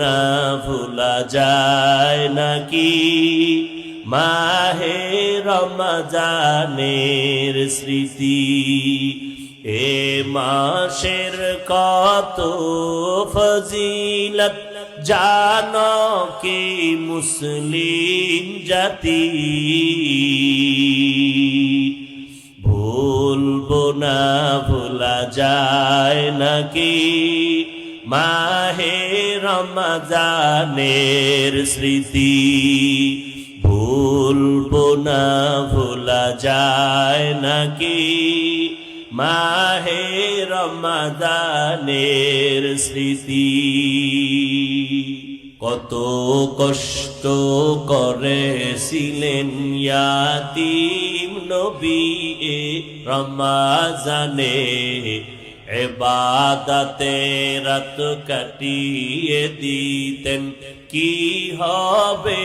না ভোলা যায় নাকি মাহে রমজানের স্মৃতি। এ মাসের কত ফজিলত জানো কি মুসলিম জাতি। ভুলবো না ভোলা যায় নাকি মাহে রমজানের স্মৃতি। ভুলবো না ভোলা যায় নাকি মাহে রমজানের স্মৃতি। কত কষ্ট করেছিলেন ইয়াতীম নবী এ রমজানে, ইবাদতে রাত কাটিয়ে দিতেন কি হবে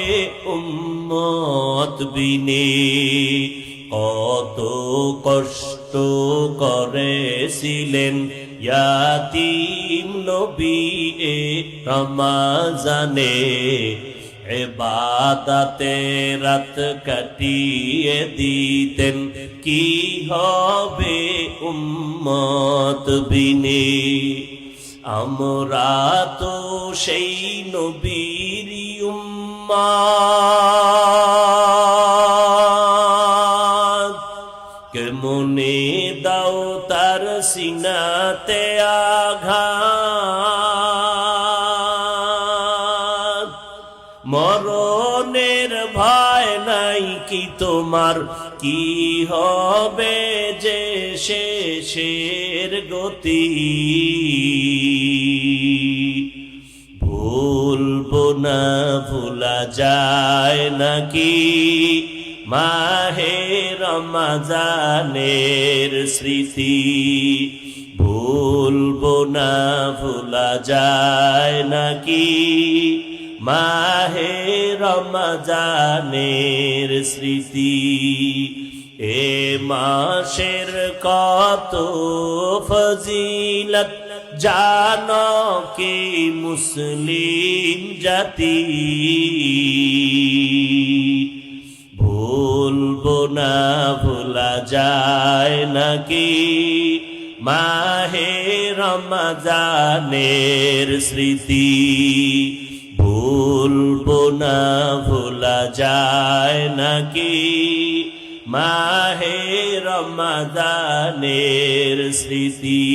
উম্মত বিনে। কত কষ্ট করেছিলেন ইয়াতীম নবী এ রমজানে, ইবাদতে রাত কাটিয়ে দিতেন কি হবে উম্মত বিনে। আমরা তো সেই নবীর উম্মত, কেমনে দাও তার সিনাতে আঘাত। মরণের ভয় নাই কি তোমার, কি হবে যে শেষের গতি। ভুলবো না ভোলা যায় নাকি মাহে রমজানের স্মৃতি। ভুলবো না ভোলা যায় নাকি মাহে রমজানের স্মৃতি। এ মাসের কত ফজিলত জানো কি মুসলিম জাতি। ভুলবো না ভোলা যায় নাকি মাহে রমজানের স্মৃতি। ভুলবো না ভোলা যায় নাকি মাহে রমজানের স্মৃতি।